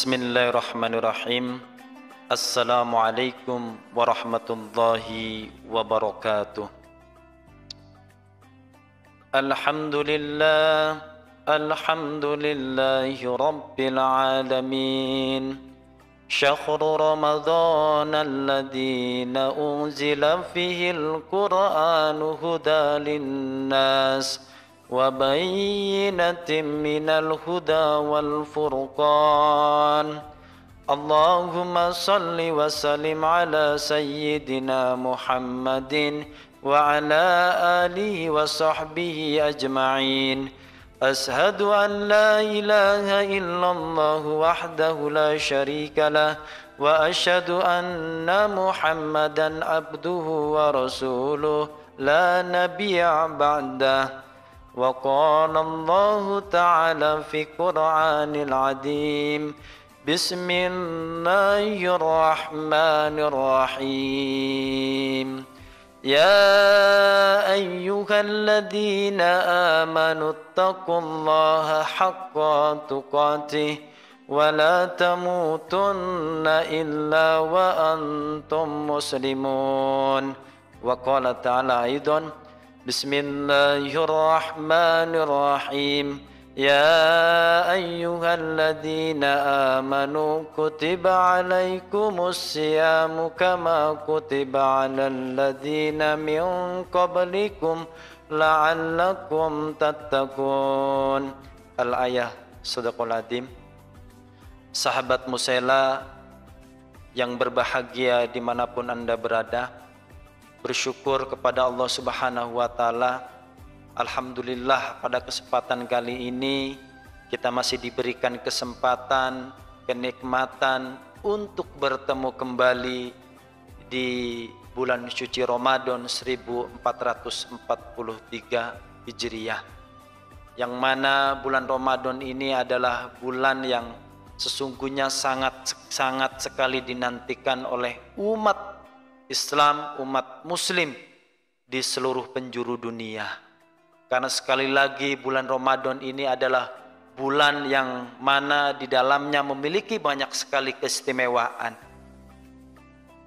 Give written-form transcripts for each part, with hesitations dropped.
Bismillahirrahmanirrahim. Assalamualaikum warahmatullahi wabarakatuh. Alhamdulillahi rabbil alamin. Syahru Ramadan alladzi unzila fihi al-Qur'anu hudan lin-nas wa bayyinatin minal huda wal furqan. Allahumma salli wa sallim ala sayyidina Muhammadin wa ala alihi wa sahbihi ajma'in. Ashhadu an la ilaha illallah wahdahu la syarika lah wa ashhadu anna Muhammadan abduhu wa rasuluh la nabiyya ba'dah. وقال الله تعالى في قرآن العظيم بسم الله الرحمن الرحيم يا أيها الذين آمنوا اتقوا الله حق تقاته ولا تموتن إلا وأنتم مسلمون. وقال تعالى أيضا بسم الله الرحمن الرحيم يا أيها الذين آمنوا كتب عليكم الصيام كما كتب على الذين من قبلكم لعلكم تتقون. Al-ayah Sadaqul Adzim. Sahabat Musela yang berbahagia dimanapun Anda berada, bersyukur kepada Allah Subhanahu wa Ta'ala. Alhamdulillah, pada kesempatan kali ini kita masih diberikan kesempatan, kenikmatan untuk bertemu kembali di bulan suci Ramadan 1443 Hijriah, yang mana bulan Ramadan ini adalah bulan yang sesungguhnya sangat sekali dinantikan oleh umat Islam, umat muslim di seluruh penjuru dunia. Karena sekali lagi bulan Ramadan ini adalah bulan yang mana di dalamnya memiliki banyak sekali keistimewaan.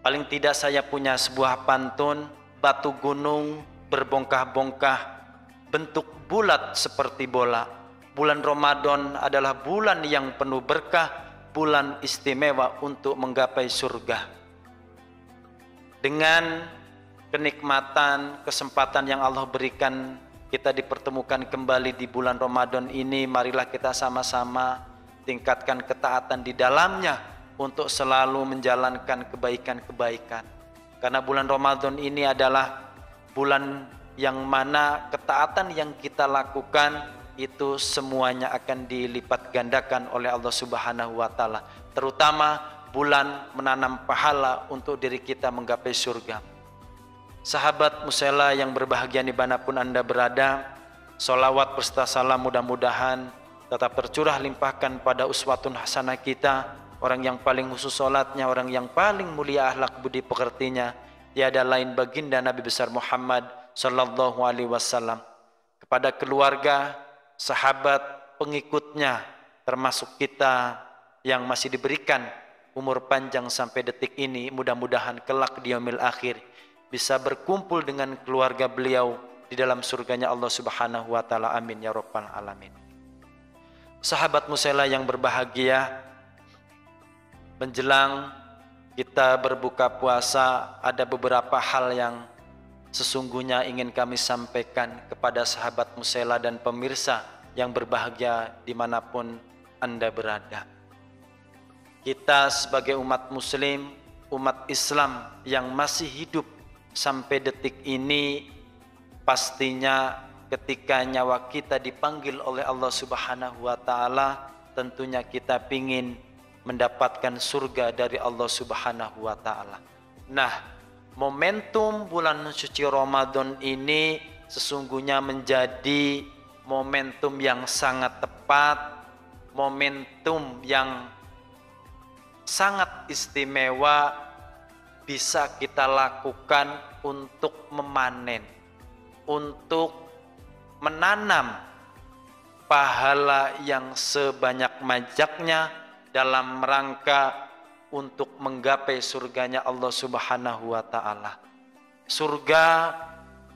Paling tidak saya punya sebuah pantun, batu gunung berbongkah-bongkah, bentuk bulat seperti bola. Bulan Ramadan adalah bulan yang penuh berkah, bulan istimewa untuk menggapai surga. Dengan kenikmatan, kesempatan yang Allah berikan, kita dipertemukan kembali di bulan Ramadan ini. Marilah kita sama-sama tingkatkan ketaatan di dalamnya untuk selalu menjalankan kebaikan-kebaikan. Karena bulan Ramadan ini adalah bulan yang mana ketaatan yang kita lakukan itu semuanya akan dilipat gandakan oleh Allah Subhanahu wa Ta'ala. Terutama bulan menanam pahala untuk diri kita menggapai surga. Sahabat Musela yang berbahagia dimanapun Anda berada, salawat berserta salam mudah-mudahan tetap tercurah limpahkan pada uswatun hasanah kita, orang yang paling khusus salatnya, orang yang paling mulia akhlak budi pekertinya, tiada lain baginda Nabi besar Muhammad sallallahu alaihi wasallam. Kepada keluarga, sahabat, pengikutnya, termasuk kita yang masih diberikan umur panjang sampai detik ini, mudah-mudahan kelak di yaumil akhir bisa berkumpul dengan keluarga beliau di dalam surganya Allah Subhanahu wa Ta'ala. Amin ya rabbal alamin. Sahabat Musela yang berbahagia, menjelang kita berbuka puasa, ada beberapa hal yang sesungguhnya ingin kami sampaikan kepada sahabat Musela dan pemirsa yang berbahagia dimanapun Anda berada. Kita sebagai umat muslim, umat Islam yang masih hidup sampai detik ini, pastinya ketika nyawa kita dipanggil oleh Allah Subhanahu wa Ta'ala, tentunya kita ingin mendapatkan surga dari Allah Subhanahu wa Ta'ala. Nah, momentum bulan suci Ramadan ini sesungguhnya menjadi momentum yang sangat tepat, momentum yang sangat istimewa bisa kita lakukan untuk memanen, untuk menanam pahala yang sebanyak-banyaknya dalam rangka untuk menggapai surganya Allah Subhanahu wa taala. Surga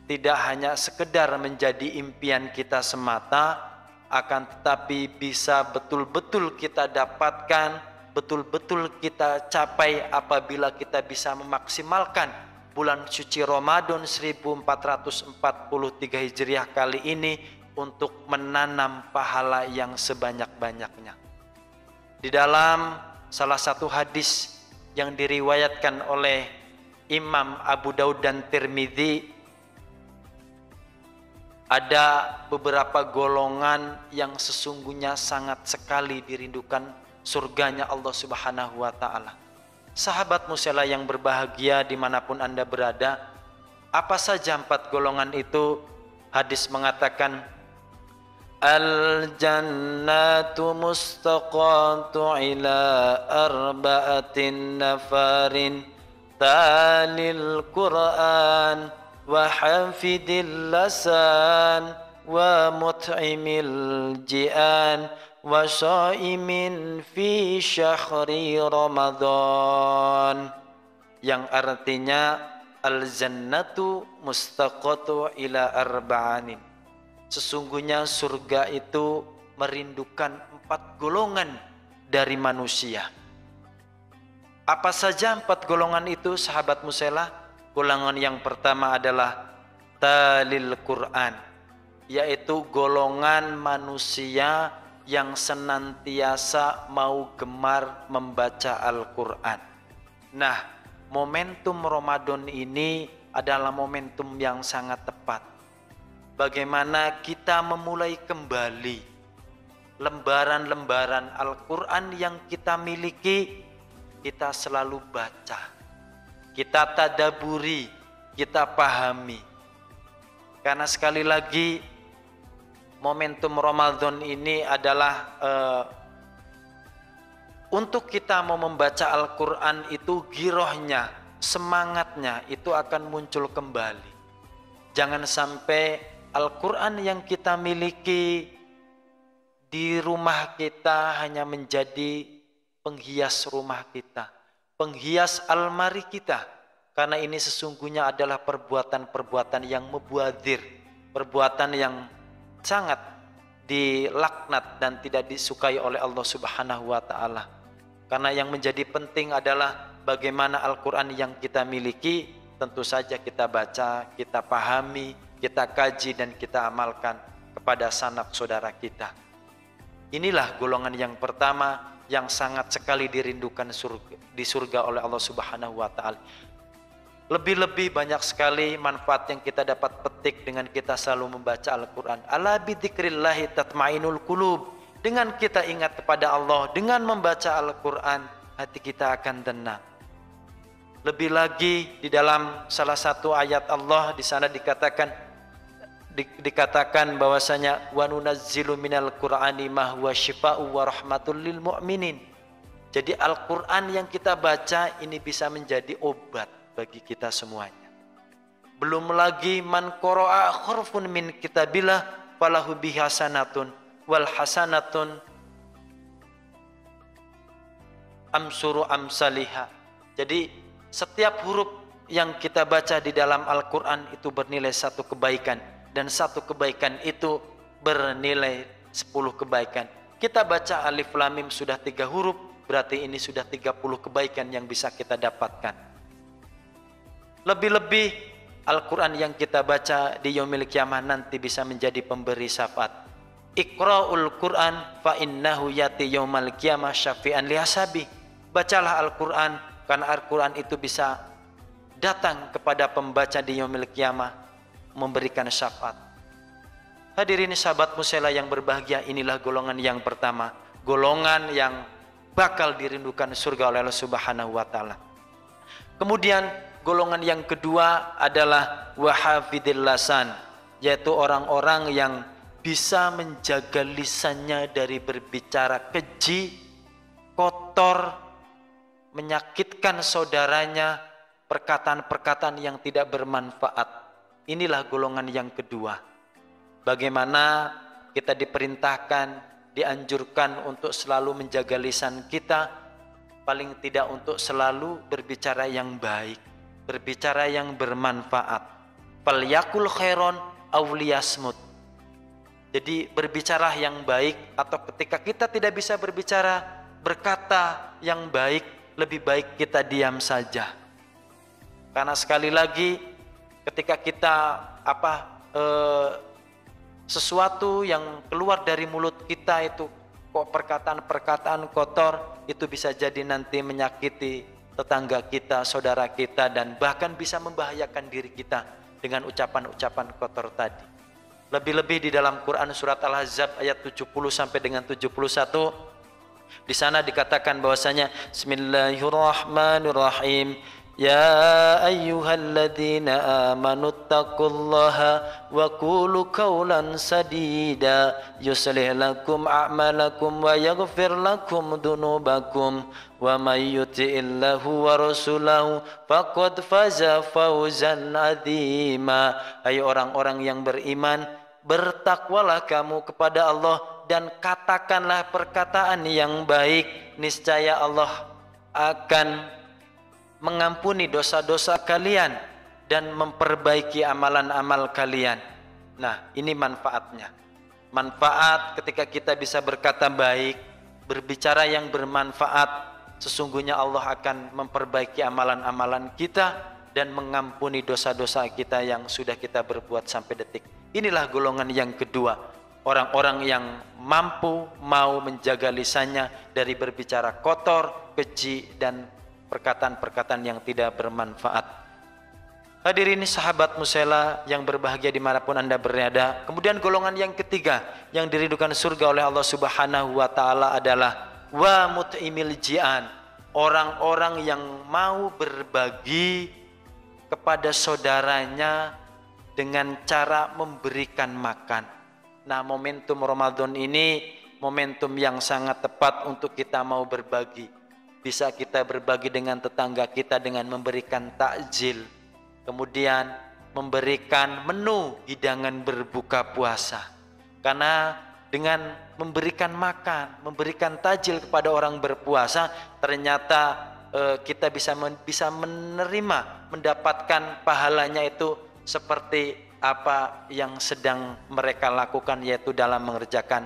tidak hanya sekedar menjadi impian kita semata, akan tetapi bisa betul-betul kita dapatkan, betul-betul kita capai apabila kita bisa memaksimalkan bulan suci Ramadan 1443 Hijriah kali ini untuk menanam pahala yang sebanyak-banyaknya. Di dalam salah satu hadis yang diriwayatkan oleh Imam Abu Daud dan Tirmidzi, ada beberapa golongan yang sesungguhnya sangat sekali dirindukan surganya Allah Subhanahu wa taala. Sahabat musela yang berbahagia dimanapun Anda berada, apa saja 4 golongan itu? Hadis mengatakan, Al-jannatu mustaqatu ila arba'atin nafarin talil Qur'an wa hafidil lasan wa mut'imil ji'an wa shaimin fi syahri Ramadan, yang artinya al-jannatu mustaqatu ila arba'anin. Sesungguhnya surga itu merindukan 4 golongan dari manusia. Apa saja 4 golongan itu, sahabat musela? Golongan yang pertama adalah talil Quran, yaitu golongan manusia yang senantiasa mau gemar membaca Al-Quran. Nah, momentum Ramadan ini adalah momentum yang sangat tepat. Bagaimana kita memulai kembali lembaran-lembaran Al-Quran yang kita miliki, kita selalu baca, kita tadaburi, kita pahami. Karena sekali lagi momentum Ramadan ini adalah untuk kita mau membaca Al-Quran itu girohnya, semangatnya itu akan muncul kembali. Jangan sampai Al-Quran yang kita miliki di rumah kita hanya menjadi penghias rumah kita, penghias almari kita. Karena ini sesungguhnya adalah perbuatan-perbuatan yang mubadzir, perbuatan yang sangat dilaknat dan tidak disukai oleh Allah Subhanahu wa taala. Karena yang menjadi penting adalah bagaimana Al-Quran yang kita miliki tentu saja kita baca, kita pahami, kita kaji dan kita amalkan kepada sanak saudara kita. Inilah golongan yang pertama yang sangat sekali dirindukan di surga oleh Allah Subhanahu wa taala. Lebih-lebih banyak sekali manfaat yang kita dapat petik dengan kita selalu membaca Al-Quran. Ala bidzikrillahi tatmainul qulub. Dengan kita ingat kepada Allah, dengan membaca Al-Quran, hati kita akan tenang. Lebih lagi di dalam salah satu ayat Allah di sana dikatakan bahwasanya wa nunazzilu minal qur'ani ma huwa syifaa'u wa rahmatul lil mu'minin. Jadi Al-Qur'an yang kita baca ini bisa menjadi obat bagi kita semuanya. Belum lagi man qara'a khurfun min kitabillah falahu bihasanatun wal hasanatun amsuru amsaliha. Jadi setiap huruf yang kita baca di dalam Al-Quran itu bernilai 1 kebaikan. Dan 1 kebaikan itu bernilai 10 kebaikan. Kita baca Alif Lam Mim sudah 3 huruf, berarti ini sudah 30 kebaikan yang bisa kita dapatkan. Lebih-lebih Al-Quran yang kita baca di yaumil qiyamah nanti bisa menjadi pemberi syafaat. Iqra'ul Quran fa innahu yati yaumal qiyamah syafi'an li ashabi. Bacalah Al-Quran karena Al-Quran itu bisa datang kepada pembaca di yaumil qiyamah memberikan syafaat. Hadirin sahabat musela yang berbahagia, inilah golongan yang pertama, golongan yang bakal dirindukan surga oleh Allah Subhanahu wa taala. Kemudian golongan yang kedua adalah wahafidil lasan, yaitu orang-orang yang bisa menjaga lisannya dari berbicara keji, kotor, menyakitkan saudaranya, perkataan-perkataan yang tidak bermanfaat. Inilah golongan yang kedua. Bagaimana kita diperintahkan dianjurkan untuk selalu menjaga lisan kita, paling tidak untuk selalu berbicara yang baik, berbicara yang bermanfaat. Falyakul khairon aw liyasmut. Jadi berbicara yang baik, atau ketika kita tidak bisa berbicara, berkata yang baik, lebih baik kita diam saja. Karena sekali lagi ketika kita sesuatu yang keluar dari mulut kita itu kok perkataan-perkataan kotor, itu bisa jadi nanti menyakiti tetangga kita, saudara kita, dan bahkan bisa membahayakan diri kita dengan ucapan-ucapan kotor tadi. Lebih-lebih di dalam Quran surat Al-Ahzab ayat 70 sampai dengan 71, di sana dikatakan bahwasanya Bismillahirrahmanirrahim. Ya ayyuhalladzina amanu taqullaha wa qulu qawlan sadida yuslih lakum a'malakum wa yaghfir lakum dunubakum wa may yuti'illahu wa rasulahu faqad faza fawzan 'azima. Hai orang-orang yang beriman, bertakwalah kamu kepada Allah dan katakanlah perkataan yang baik, niscaya Allah akan mengampuni dosa-dosa kalian dan memperbaiki amalan-amal kalian. Nah, ini manfaatnya. Manfaat ketika kita bisa berkata baik, berbicara yang bermanfaat, sesungguhnya Allah akan memperbaiki amalan-amalan kita dan mengampuni dosa-dosa kita yang sudah kita berbuat sampai detik. Inilah golongan yang kedua, orang-orang yang mampu mau menjaga lisannya dari berbicara kotor, keji, dan perkataan-perkataan yang tidak bermanfaat. Hadirin sahabat Musela yang berbahagia dimanapun Anda berada. Kemudian golongan yang ketiga yang dirindukan surga oleh Allah Subhanahu wa Ta'ala adalah wa mut'imil ji'an, orang-orang yang mau berbagi kepada saudaranya dengan cara memberikan makan. Nah, momentum Ramadan ini momentum yang sangat tepat untuk kita mau berbagi. Bisa kita berbagi dengan tetangga kita dengan memberikan takjil, kemudian memberikan menu hidangan berbuka puasa. Karena dengan memberikan makan, memberikan takjil kepada orang berpuasa, ternyata kita bisa menerima, mendapatkan pahalanya itu seperti apa yang sedang mereka lakukan, yaitu dalam mengerjakan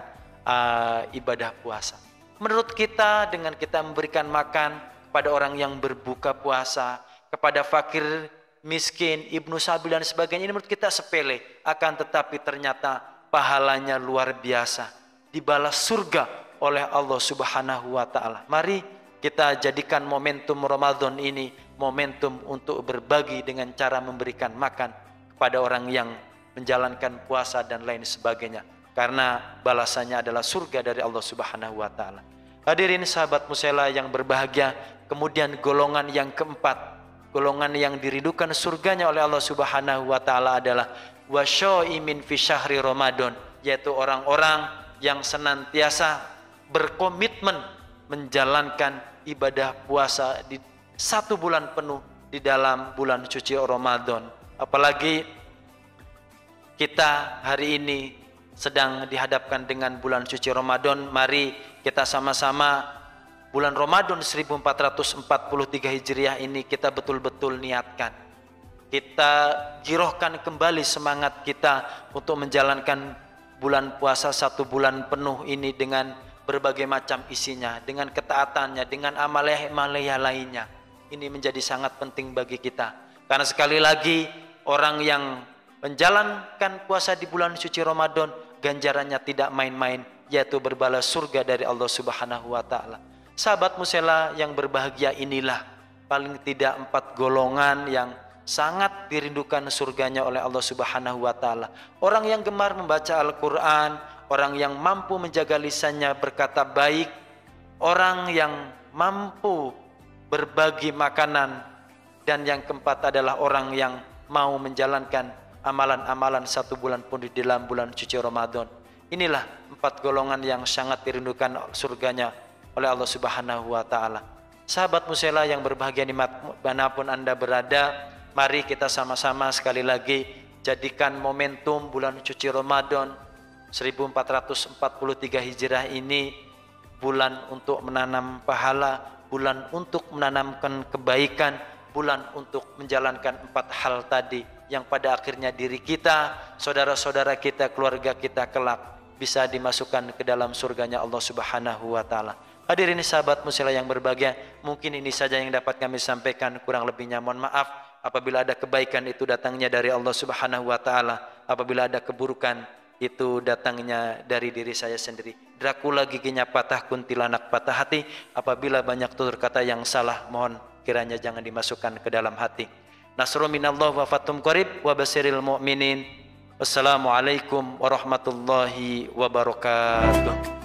ibadah puasa. Menurut kita, dengan kita memberikan makan kepada orang yang berbuka puasa, kepada fakir, miskin, ibnu sabil dan sebagainya, ini menurut kita sepele, akan tetapi ternyata pahalanya luar biasa, dibalas surga oleh Allah Subhanahu wa Ta'ala. Mari kita jadikan momentum Ramadan ini momentum untuk berbagi dengan cara memberikan makan kepada orang yang menjalankan puasa dan lain sebagainya, karena balasannya adalah surga dari Allah Subhanahu wa Ta'ala. Hadirin sahabat Musela yang berbahagia, kemudian golongan yang keempat, golongan yang dirindukan surganya oleh Allah Subhanahu wa Ta'ala adalah wasyaimin fi syahri Ramadan, yaitu orang-orang yang senantiasa berkomitmen menjalankan ibadah puasa di 1 bulan penuh di dalam bulan suci Ramadan. Apalagi kita hari ini sedang dihadapkan dengan bulan suci Ramadan. Mari kita sama-sama bulan Ramadan 1443 Hijriah ini kita betul-betul niatkan. Kita girohkan kembali semangat kita untuk menjalankan bulan puasa 1 bulan penuh ini dengan berbagai macam isinya, dengan ketaatannya, dengan amalia-amalia lainnya. Ini menjadi sangat penting bagi kita. Karena sekali lagi, orang yang menjalankan puasa di bulan suci Ramadan, ganjarannya tidak main-main, yaitu berbalas surga dari Allah Subhanahu wa Ta'ala. Sahabat Musela yang berbahagia, inilah paling tidak 4 golongan yang sangat dirindukan surganya oleh Allah Subhanahu wa Ta'ala. Orang yang gemar membaca Al-Quran, orang yang mampu menjaga lisannya berkata baik, orang yang mampu berbagi makanan, dan yang keempat adalah orang yang mau menjalankan amalan-amalan 1 bulan pun di dalam bulan suci Ramadan. Inilah 4 golongan yang sangat dirindukan surganya oleh Allah Subhanahu wa Ta'ala. Sahabat Musela yang berbahagia dimanapun Anda berada, mari kita sama-sama sekali lagi jadikan momentum bulan suci Ramadan 1443 Hijrah ini bulan untuk menanam pahala, bulan untuk menanamkan kebaikan, bulan untuk menjalankan 4 hal tadi yang pada akhirnya diri kita, saudara-saudara kita, keluarga kita kelak bisa dimasukkan ke dalam surganya Allah Subhanahu wa taala. Hadirin sahabat muslimin yang berbahagia, mungkin ini saja yang dapat kami sampaikan, kurang lebihnya mohon maaf. Apabila ada kebaikan itu datangnya dari Allah Subhanahu wa taala, apabila ada keburukan itu datangnya dari diri saya sendiri. Dracula giginya patah, kuntilanak patah hati. Apabila banyak tutur kata yang salah, mohon kiranya jangan dimasukkan ke dalam hati. Nasrun minallah wa fatum qarib wa basiril mu'minin. Wassalamualaikum warahmatullahi wabarakatuh.